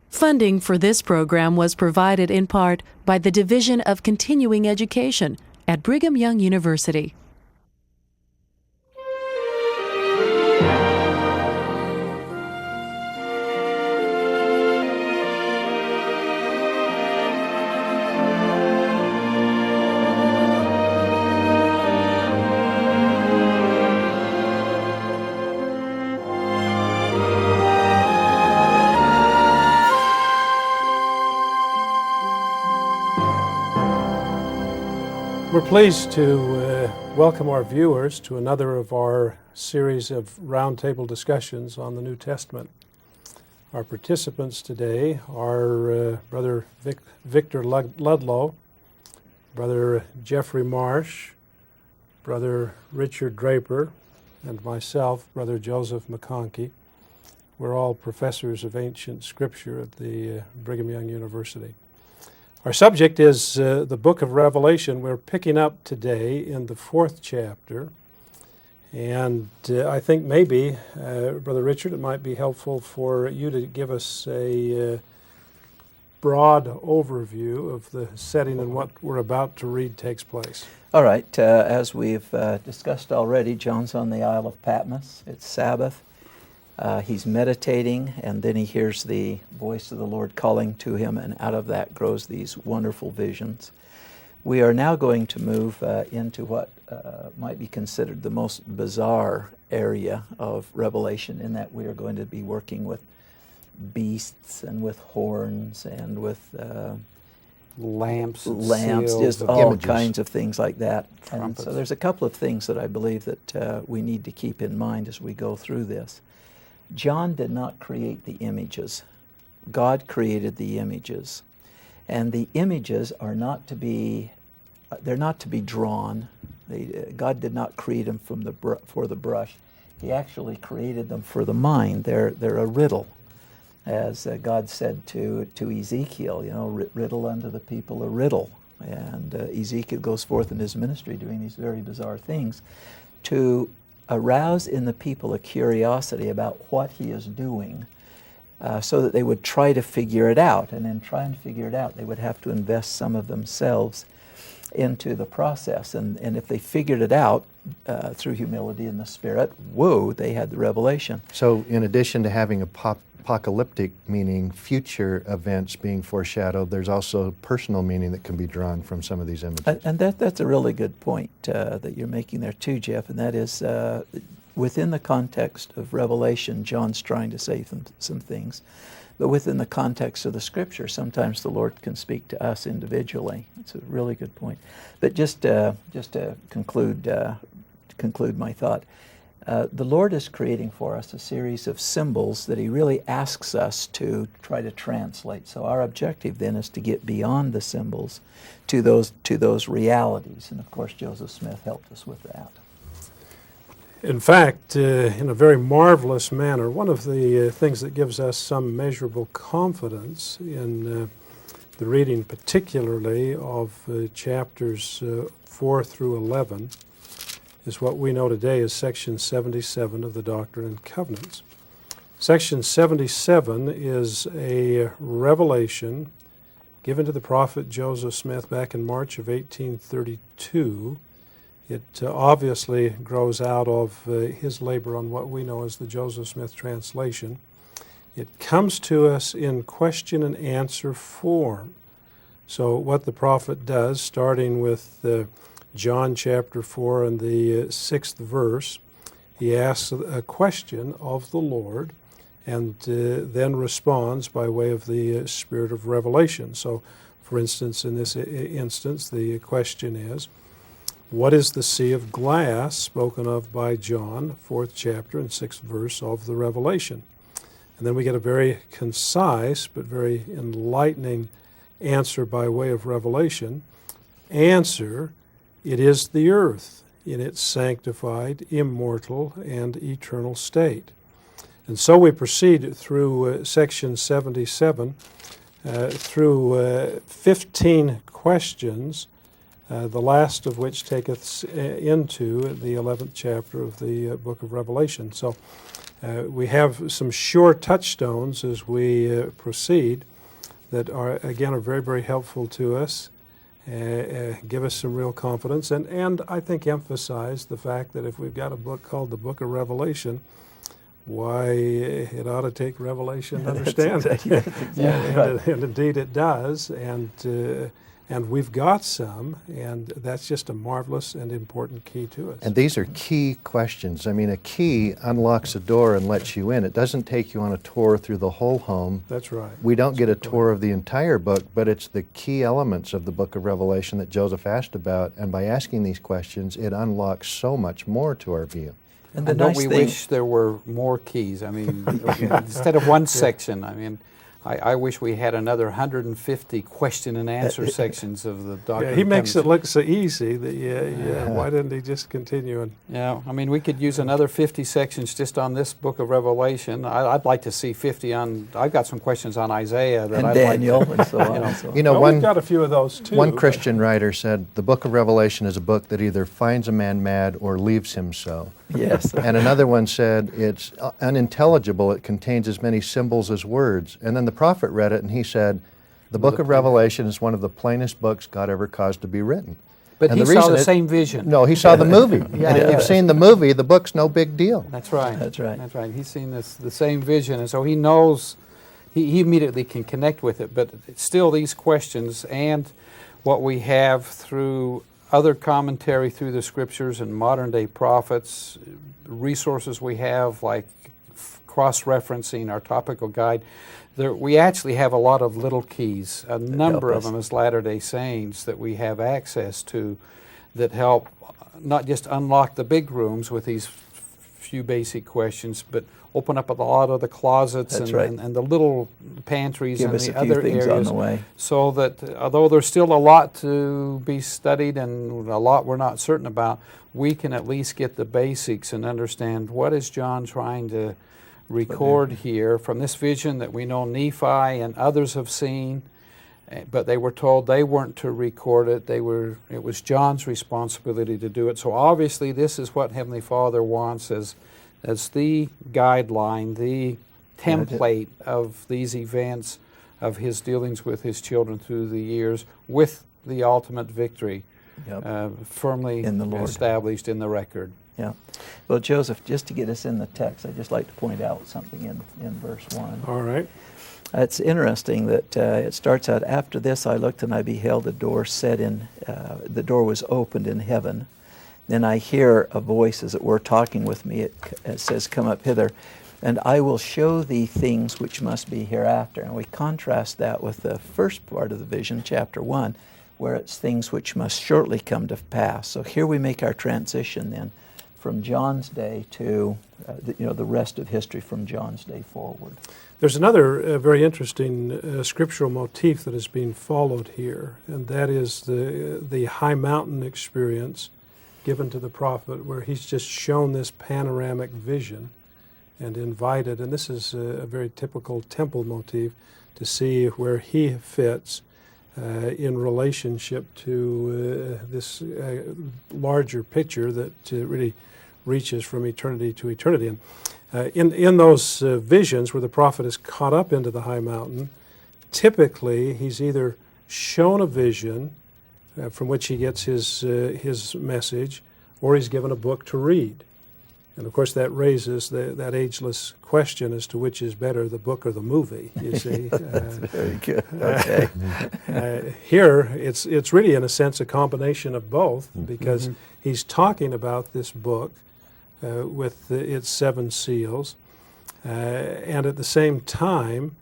Funding for this program was provided in part by the Division of Continuing Education at Brigham Young University. We're pleased to welcome our viewers to another of our series of roundtable discussions on the New Testament. Our participants today are Brother Victor Ludlow, Brother Jeffrey Marsh, Brother Richard Draper, and myself, Brother Joseph McConkie. We're all professors of ancient scripture at the Brigham Young University. Our subject is the book of Revelation. We're picking up today in the 4th chapter. And I think maybe, Brother Richard, it might be helpful for you to give us a broad overview of the setting and what we're about to read takes place. All right. As we've discussed already, John's on the Isle of Patmos. It's Sabbath. He's meditating, and then he hears the voice of the Lord calling to him, and out of that grows these wonderful visions. We are now going to move into what might be considered the most bizarre area of Revelation, in that we are going to be working with beasts and with horns and with lamps, seals, just all kinds of things like that. Trumpets. And so there's a couple of things that I believe that we need to keep in mind as we go through this. John did not create the images. God created the images. And the images are not to be, they're not to be drawn. God did not create them for the brush. He actually created them for the mind. They're a riddle. As God said to Ezekiel, riddle unto the people a riddle. And Ezekiel goes forth in his ministry doing these very bizarre things to arouse in the people a curiosity about what he is doing, so that they would try to figure it out. And in trying to figure it out, they would have to invest some of themselves into the process. And if they figured it out through humility in the Spirit, whoa, they had the revelation. So in addition to having apocalyptic, meaning future events being foreshadowed, there's also personal meaning that can be drawn from some of these images. And that's a really good point that you're making there too, Jeff, and that is within the context of Revelation, John's trying to say some things, but within the context of the Scripture, sometimes the Lord can speak to us individually. It's a really good point. But just to conclude my thought, the Lord is creating for us a series of symbols that He really asks us to try to translate. So our objective then is to get beyond the symbols to those realities. And of course, Joseph Smith helped us with that. In fact, in a very marvelous manner, one of the things that gives us some measurable confidence in the reading, particularly of chapters 4 through 11, is what we know today as Section 77 of the Doctrine and Covenants. Section 77 is a revelation given to the prophet Joseph Smith back in March of 1832. It obviously grows out of his labor on what we know as the Joseph Smith translation. It comes to us in question and answer form. So what the prophet does, starting with John chapter 4 and the 6th verse, he asks a question of the Lord and then responds by way of the spirit of revelation. So, for instance, in this instance, the question is, what is the sea of glass spoken of by John, 4th chapter and 6th verse of the Revelation? And then we get a very concise but very enlightening answer by way of revelation. Answer, it is the earth in its sanctified, immortal, and eternal state. And so we proceed through section 77, through 15 questions, the last of which taketh into the 11th chapter of the book of Revelation. So We have some sure touchstones as we proceed that are very, very helpful to us, give us some real confidence, and I think emphasize the fact that if we've got a book called the Book of Revelation, why, it ought to take revelation to understand it. And indeed it does, and we've got some, and that's just a marvelous and important key to us. And these are key questions. I mean, a key unlocks a door and lets you in. It doesn't take you on a tour through the whole home. That's right. We don't get a tour of the entire book, but it's the key elements of the book of Revelation that Joseph asked about, and by asking these questions, it unlocks so much more to our view. And don't we wish there were more keys? I mean, instead of one section, I mean, I wish we had another 150 question and answer sections of the Doctrine. He makes it look so easy that, why didn't he just continue? Yeah, I mean, we could use another 50 sections just on this book of Revelation. I'd like to see 50 on, I've got some questions on Isaiah. That and I'd Daniel like to, and so on. We've got a few of those too. One Christian writer said, the book of Revelation is a book that either finds a man mad or leaves him so. Yes. And another one said, it's unintelligible, it contains as many symbols as words. And then the prophet read it and he said, the book of Revelation is one of the plainest books God ever caused to be written. But he saw the same vision. No, he saw the movie. If you've seen the movie, the book's no big deal. That's right. That's right. That's right. He's seen the same vision, and so he knows, he immediately can connect with it. But it's still these questions and what we have through other commentary through the Scriptures and modern-day prophets, resources we have like cross-referencing our topical guide, we actually have a lot of little keys, a number of them as Latter-day Saints that we have access to that help not just unlock the big rooms with these few basic questions, but open up a lot of the closets and the little pantries and the other areas on the way. So that although there's still a lot to be studied and a lot we're not certain about, we can at least get the basics and understand what is John trying to record here from this vision that we know Nephi and others have seen, but they were told they weren't to record it. It was John's responsibility to do it. So obviously this is what Heavenly Father wants as the guideline, the template of these events, of His dealings with His children through the years, with the ultimate victory firmly in the Lord, established in the record. Yeah. Well, Joseph, just to get us in the text, I'd just like to point out something in verse 1. All right. It's interesting that it starts out, after this I looked and I beheld a door set in, the door was opened in heaven. Then I hear a voice, as it were, talking with me. It says, come up hither, and I will show thee things which must be hereafter. And we contrast that with the first part of the vision, chapter 1, where it's things which must shortly come to pass. So here we make our transition then from John's day to the rest of history from John's day forward. There's another very interesting scriptural motif that is being followed here, and that is the high mountain experience given to the prophet, where he's just shown this panoramic vision and invited, and this is a very typical temple motif, to see where he fits in relationship to this larger picture that really reaches from eternity to eternity. And in those visions where the prophet is caught up into the high mountain, typically he's either shown a vision from which he gets his message, or he's given a book to read. And of course that raises that ageless question as to which is better, the book or the movie, you see. That's very good. Okay. Here, it's really in a sense a combination of both, because he's talking about this book with its 7 seals, and at the same time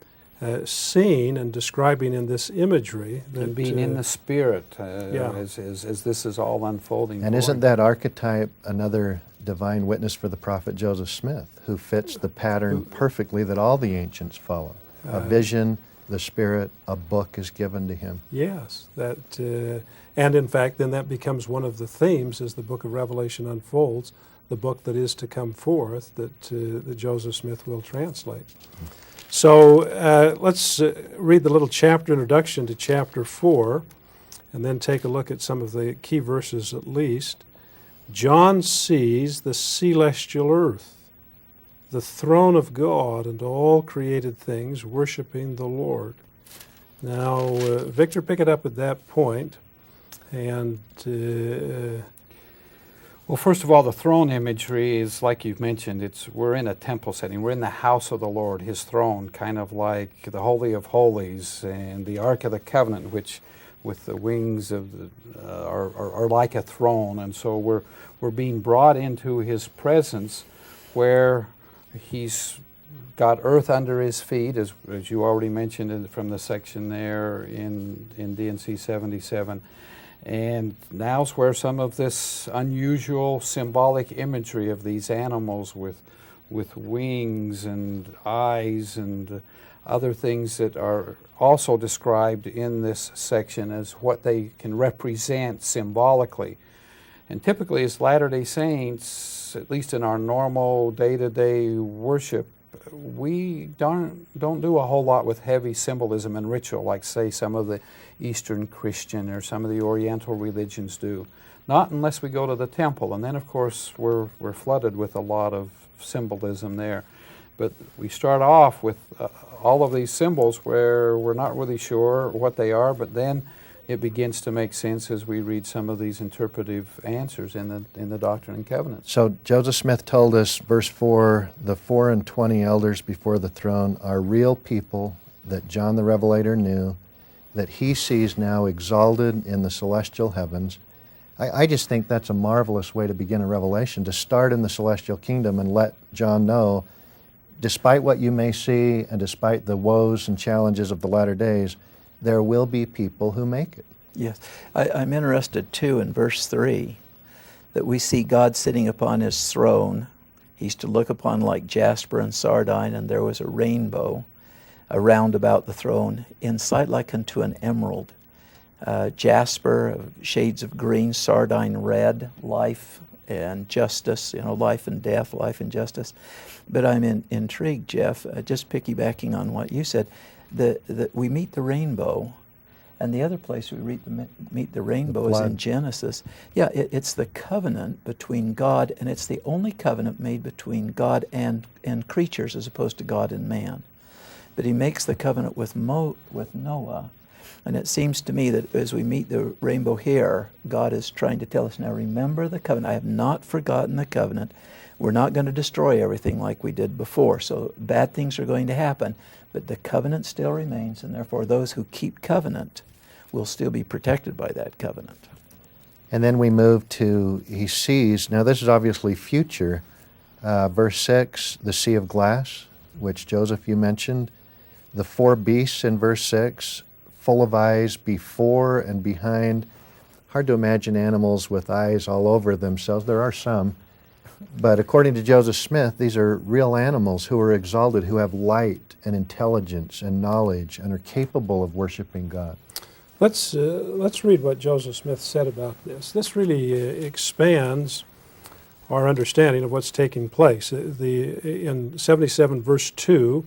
seeing and describing in this imagery that, and being in the Spirit as this is all unfolding. And isn't that archetype another divine witness for the prophet Joseph Smith, who fits the pattern perfectly that all the ancients follow? A vision, the Spirit, a book is given to him. Yes, and in fact then that becomes one of the themes as the book of Revelation unfolds, the book that is to come forth that Joseph Smith will translate. So let's read the little chapter introduction to chapter 4, and then take a look at some of the key verses at least. John sees the celestial earth, the throne of God and all created things worshiping the Lord. Now, Victor, pick it up at that point, and well, first of all, the throne imagery is, like you've mentioned, we're in a temple setting. We're in the house of the Lord, His throne, kind of like the Holy of Holies and the Ark of the Covenant, which with the wings of are like a throne. And so we're being brought into His presence, where He's got earth under His feet, as you already mentioned from the section there in D&C 77. And now's where some of this unusual symbolic imagery of these animals with wings and eyes and other things that are also described in this section as what they can represent symbolically. And typically as Latter-day Saints, at least in our normal day-to-day worship, we don't do a whole lot with heavy symbolism and ritual like, say, some of the Eastern Christian or some of the Oriental religions do. Not unless we go to the temple, and then of course we're flooded with a lot of symbolism there. But we start off with all of these symbols where we're not really sure what they are, but then it begins to make sense as we read some of these interpretive answers in the Doctrine and Covenants. So Joseph Smith told us, verse 4, the 24 elders before the throne are real people that John the Revelator knew, that he sees now exalted in the celestial heavens. I just think that's a marvelous way to begin a revelation, to start in the celestial kingdom and let John know, despite what you may see and despite the woes and challenges of the latter days, there will be people who make it. Yes. I'm interested too in verse 3 that we see God sitting upon His throne. He's to look upon like jasper and sardine, and there was a rainbow around about the throne, in sight like unto an emerald. Jasper, shades of green, sardine red, life and justice, life and death, life and justice. But I'm intrigued, Jeff, just piggybacking on what you said, that we meet the rainbow, and the other place we meet the rainbow is in Genesis. Yeah, it's the covenant between God, and it's the only covenant made between God and creatures as opposed to God and man. But He makes the covenant with Noah, and it seems to me that as we meet the rainbow here, God is trying to tell us, now remember the covenant. I have not forgotten the covenant. We're not going to destroy everything like we did before, so bad things are going to happen, but the covenant still remains, and therefore those who keep covenant will still be protected by that covenant. And then we move to, he sees, now this is obviously future, verse 6, the sea of glass, which Joseph, you mentioned, the 4 beasts in verse 6, full of eyes before and behind. Hard to imagine animals with eyes all over themselves. There are some. But according to Joseph Smith, these are real animals who are exalted, who have light and intelligence and knowledge and are capable of worshiping God. Let's read what Joseph Smith said about this. This really expands our understanding of what's taking place. In 77 verse 2,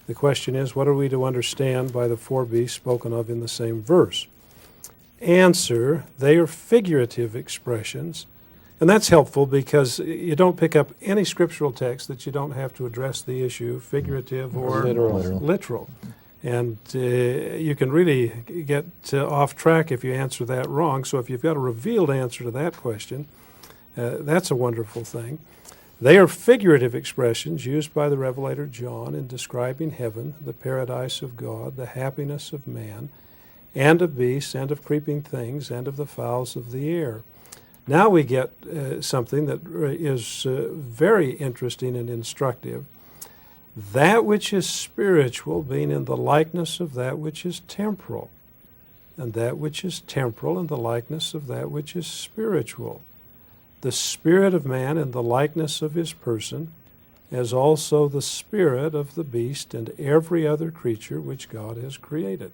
the question is, what are we to understand by the 4 beasts spoken of in the same verse? Answer, they are figurative expressions. And that's helpful because you don't pick up any scriptural text that you don't have to address the issue, figurative or literal. And you can really get off track if you answer that wrong. So if you've got a revealed answer to that question, that's a wonderful thing. They are figurative expressions used by the Revelator John in describing heaven, the paradise of God, the happiness of man, and of beasts, and of creeping things, and of the fowls of the air. Now we get something that is very interesting and instructive. That which is spiritual being in the likeness of that which is temporal, and that which is temporal in the likeness of that which is spiritual. The spirit of man in the likeness of his person, as also the spirit of the beast and every other creature which God has created.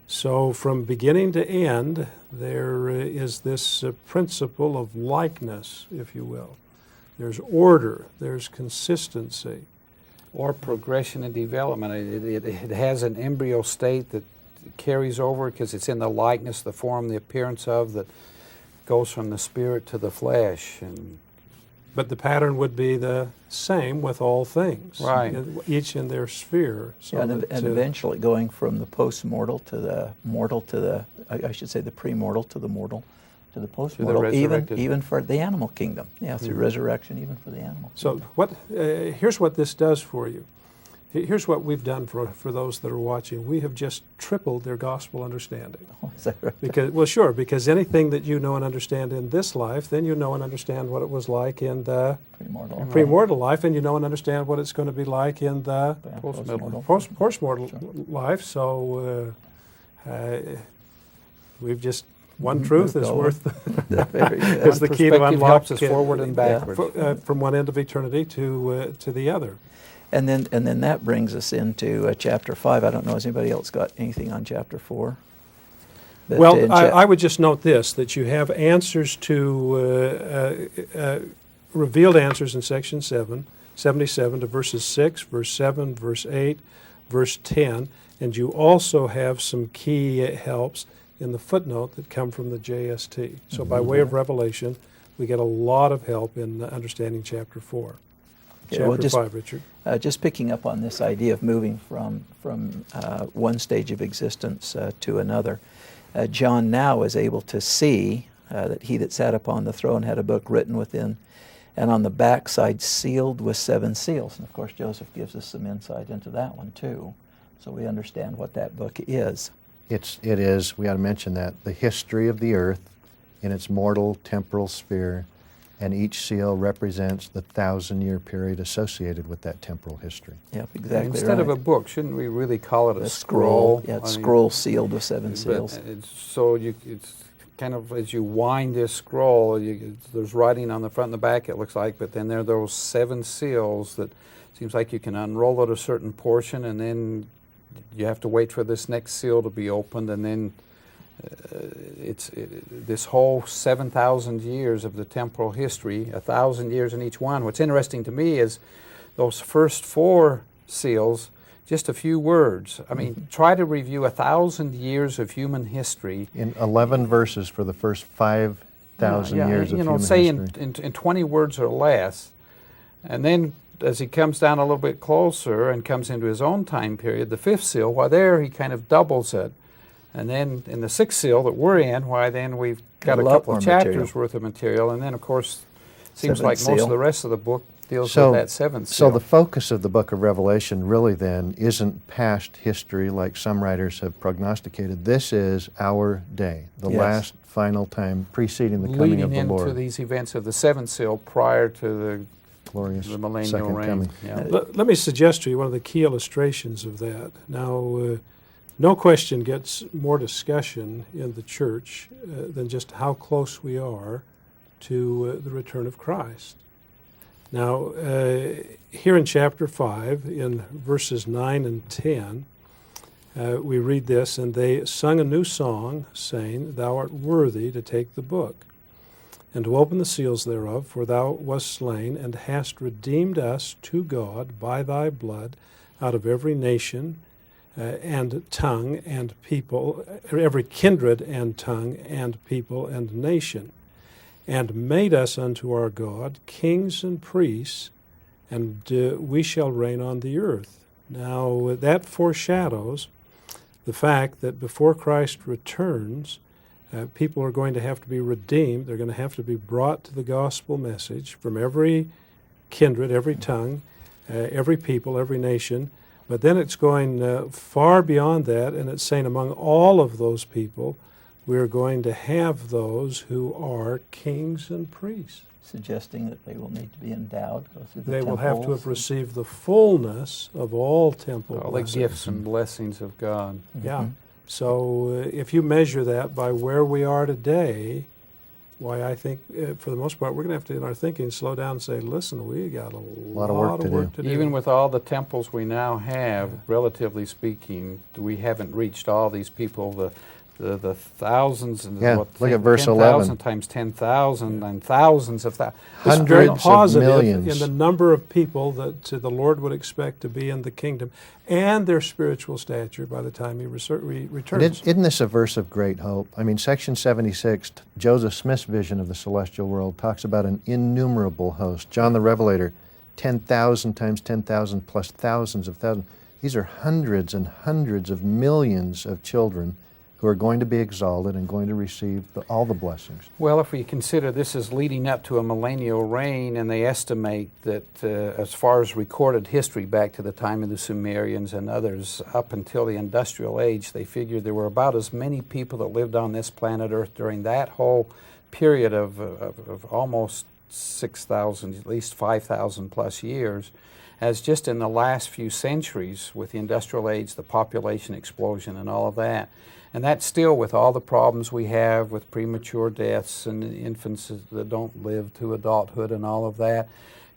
So from beginning to end, there is this principle of likeness, if you will. There's order, there's consistency. Or progression and development. It has an embryo state that carries over because it's in the likeness, the form, the appearance of, that goes from the spirit to the flesh. And But the pattern would be the same with all things, Right. each in their sphere. So and that, eventually going from the post-mortal to the mortal to the, I should say the pre-mortal to the mortal to the post-mortal, even for the animal kingdom. Yeah, through resurrection, even for the animal kingdom. So here's what this does for you. Here's what we've done for those that are watching. We have just tripled their gospel understanding. Oh, is that right? Because anything that you know and understand in this life, then you know and understand what it was like in the pre-mortal life, and you know and understand what it's going to be like in the post-mortal life. So we've just, one truth is worth is the key to unlock helps us forward and backward. From one end of eternity to the other. And then that brings us into chapter 5. I don't know, has anybody else got anything on chapter 4? But well, I would just note this, that you have answers to, revealed answers in section 77 to verses 6, verse 7, verse 8, verse 10, and you also have some key helps in the footnote that come from the JST. So by way of revelation, we get a lot of help in understanding chapter 4. Chapter 5, Richard. Just picking up on this idea of moving from one stage of existence to another, John now is able to see that he that sat upon the throne had a book written within, and on the backside sealed with 7 seals. And of course Joseph gives us some insight into that one too, so we understand what that book is. It is, we ought to mention that, the history of the earth in its mortal temporal sphere, and each seal represents the 1,000-year period associated with that temporal history. Yep, exactly. Instead of a book, shouldn't we really call it a scroll? Yeah, it's scroll sealed with 7 seals. So it's kind of, as you wind this scroll, there's writing on the front and the back, it looks like, but then there are those 7 seals that seems like you can unroll it a certain portion, and then you have to wait for this next seal to be opened, and then this whole 7,000 years of the temporal history, 1,000 years in each one. What's interesting to me is those first 4 seals, just a few words. I mean, try to review 1,000 years of human history. In 11 verses for the first 5,000 years of human say history. in 20 words or less. And then as he comes down a little bit closer and comes into his own time period, the 5th seal, well, there he kind of doubles it. And then in the 6th seal that we're in, then we've got a couple of chapters worth of material. And then, of course, it seems like most of the rest of the book deals with that 7th seal. So the focus of the book of Revelation really then isn't past history like some writers have prognosticated. This is our day, the last final time preceding the coming of the Lord. Leading into these events of the 7th seal prior to the glorious the millennial second reign. coming. Yeah. Let me suggest to you one of the key illustrations of that. Now, no question gets more discussion in the church than just how close we are to the return of Christ. Now, here in chapter 5, in verses 9 and 10, we read this, and they sung a new song, saying, Thou art worthy to take the book, and to open the seals thereof, for thou wast slain, and hast redeemed us to God by thy blood out of every nation, and tongue and people, every kindred and tongue and people and nation, and made us unto our God kings and priests, and we shall reign on the earth. Now that foreshadows the fact that before Christ returns, people are going to have to be redeemed. They're going to have to be brought to the gospel message from every kindred, every tongue, every people, every nation. But then it's going far beyond that, and it's saying among all of those people, we're going to have those who are kings and priests. Suggesting that they will need to be endowed, go through the They will have to have temples. received the fullness of all temple All the blessings. gifts and blessings of God. Yeah. So if you measure that by where we are today, why I think for the most part we're going to have to, in our thinking, slow down and say, listen, we got a lot of work to do. Even with all the temples we now have, relatively speaking, we haven't reached all these people, the thousands and Yeah, look at verse 11. 10,000 times 10,000 and thousands of thousands. Hundreds of millions. In the number of people that the Lord would expect to be in the kingdom and their spiritual stature by the time He returns. Isn't this a verse of great hope? I mean, section 76, Joseph Smith's vision of the celestial world, talks about an innumerable host. John the Revelator, 10,000 times 10,000 plus thousands of thousands. These are hundreds and hundreds of millions of children who are going to be exalted and going to receive all the blessings. Well, if we consider this is leading up to a millennial reign, and they estimate that as far as recorded history back to the time of the Sumerians and others, up until the industrial age, they figured there were about as many people that lived on this planet Earth during that whole period of almost 6,000, at least 5,000 plus years, as just in the last few centuries with the industrial age, the population explosion and all of that. And that's still with all the problems we have with premature deaths and infants that don't live to adulthood and all of that.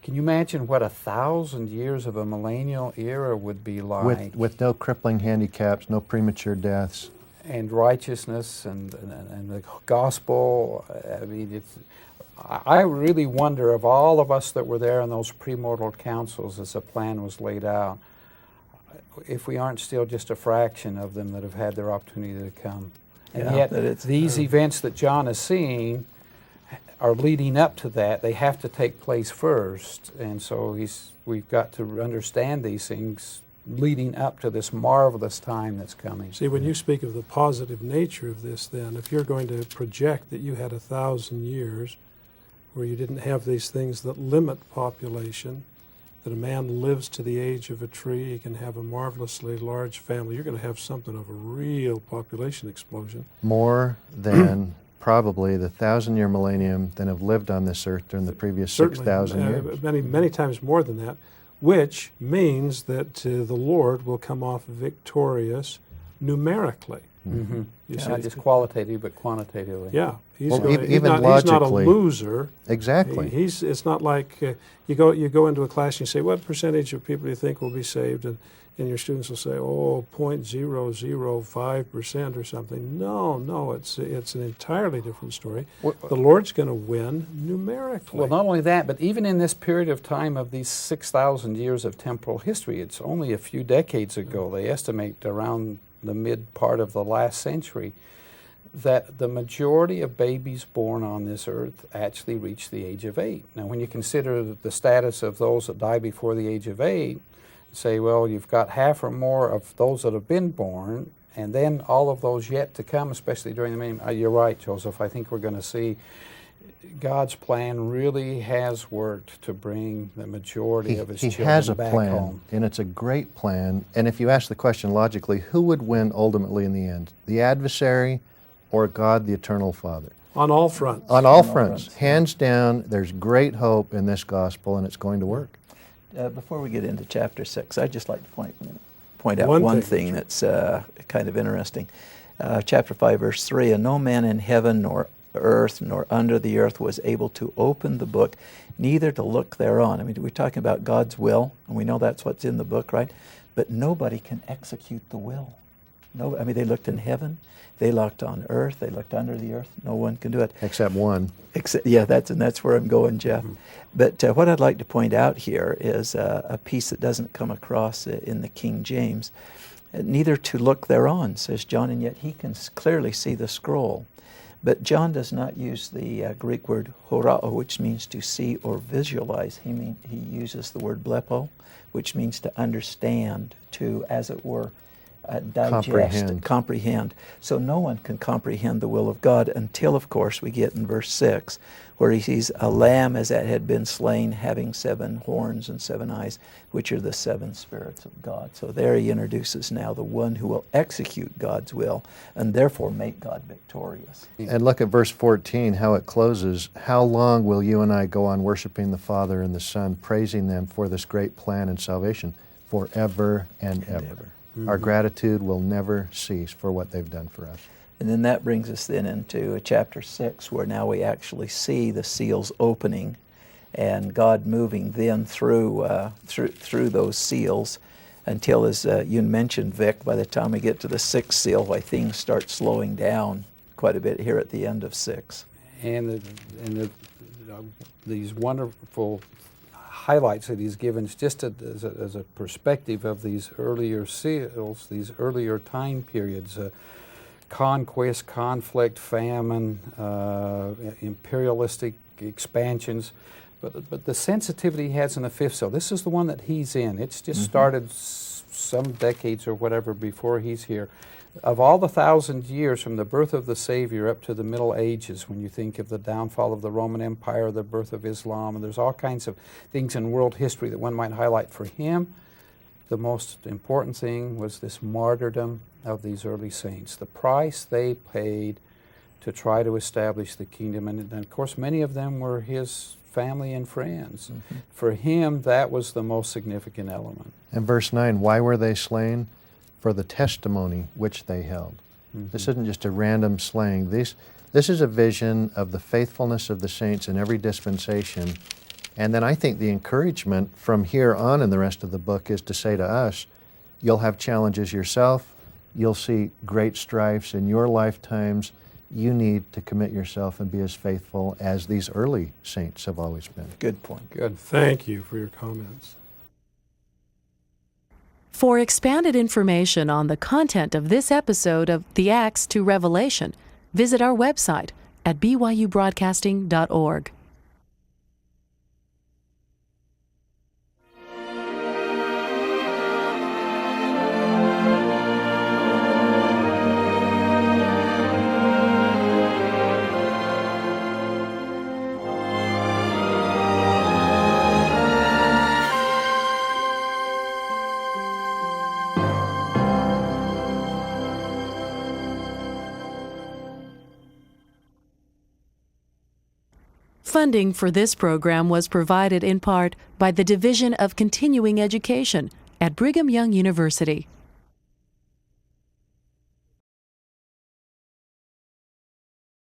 Can you imagine what 1,000 years of a millennial era would be like? With no crippling handicaps, no premature deaths. And righteousness and the gospel. I mean, I really wonder, of all of us that were there in those premortal councils as the plan was laid out, if we aren't still just a fraction of them that have had their opportunity to come. And yet these events that John is seeing are leading up to that. They have to take place first. And so we've got to understand these things leading up to this marvelous time that's coming. See, when you speak of the positive nature of this, then, if you're going to project that you had 1,000 years where you didn't have these things that limit population, that a man lives to the age of a tree, he can have a marvelously large family, you're going to have something of a real population explosion. More than probably the 1,000-year millennium than have lived on this earth during the previous 6,000 years. Many times more than that, which means that the Lord will come off victorious numerically. Mm-hmm. Not just qualitatively, but quantitatively. Yeah, he's not a loser. Exactly. It's not like you go into a class and you say, what percentage of people do you think will be saved? And your students will say, 0.005% or something. No, it's an entirely different story. The Lord's going to win numerically. Well, not only that, but even in this period of time of these 6,000 years of temporal history, it's only a few decades ago, they estimate around the mid part of the last century, that the majority of babies born on this earth actually reach the age of 8. Now, when you consider the status of those that die before the age of 8, say, well, you've got half or more of those that have been born, and then all of those yet to come, especially during the millennium. You're right, Joseph. I think we're going to see God's plan really has worked to bring the majority of His children has a back plan, home. And it's a great plan. And if you ask the question logically, who would win ultimately in the end? The adversary or God, the eternal Father? On all fronts. On all fronts. Hands down, there's great hope in this gospel, and it's going to work. Before we get into chapter 6, I'd just like to point out one thing that's kind of interesting. Chapter 5, verse 3, and no man in heaven nor earth nor under the earth was able to open the book, neither to look thereon. I mean, we're talking about God's will, and we know that's what's in the book, right? But nobody can execute the will. No, I mean, they looked in heaven, they looked on earth, they looked under the earth. No one can do it. Except one. That's where I'm going, Jeff. Mm-hmm. But what I'd like to point out here is a piece that doesn't come across in the King James. Neither to look thereon, says John, and yet he can clearly see the scroll. But John does not use the Greek word horao, which means to see or visualize. He uses the word blepo, which means to understand, to, as it were, digest, comprehend. So no one can comprehend the will of God until, of course, we get in verse 6, where he sees a lamb as that had been slain, having 7 horns and 7 eyes, which are the 7 spirits of God. So there he introduces now the one who will execute God's will and therefore make God victorious. And look at verse 14, how it closes. How long will you and I go on worshiping the Father and the Son, praising them for this great plan and salvation? Forever and ever. Mm-hmm. Our gratitude will never cease for what they've done for us. And then that brings us then into chapter 6, where now we actually see the seals opening and God moving then through those seals until, as you mentioned, Vic, by the time we get to the 6th seal, why things start slowing down quite a bit here at the end of 6. And these wonderful highlights that he's given just as a perspective of these earlier seals, these earlier time periods, conquest, conflict, famine, imperialistic expansions. But the sensitivity he has in the 5th seal, this is the one that he's in. It's just started some decades or whatever before he's here. Of all the 1,000 years from the birth of the Savior up to the Middle Ages, when you think of the downfall of the Roman Empire, the birth of Islam, and there's all kinds of things in world history that one might highlight for him, the most important thing was this martyrdom of these early saints, the price they paid to try to establish the kingdom. And of course, many of them were his family and friends. For him, that was the most significant element. And verse 9, why were they slain? For the testimony which they held. This isn't just a random slaying. This is a vision of the faithfulness of the saints in every dispensation. And then I think the encouragement from here on in the rest of the book is to say to us, you'll have challenges yourself, you'll see great strifes in your lifetimes. You need to commit yourself and be as faithful as these early saints have always been. Good point. Good. Thank you for your comments. For expanded information on the content of this episode of The Acts to Revelation, visit our website at byubroadcasting.org. Funding for this program was provided in part by the Division of Continuing Education at Brigham Young University.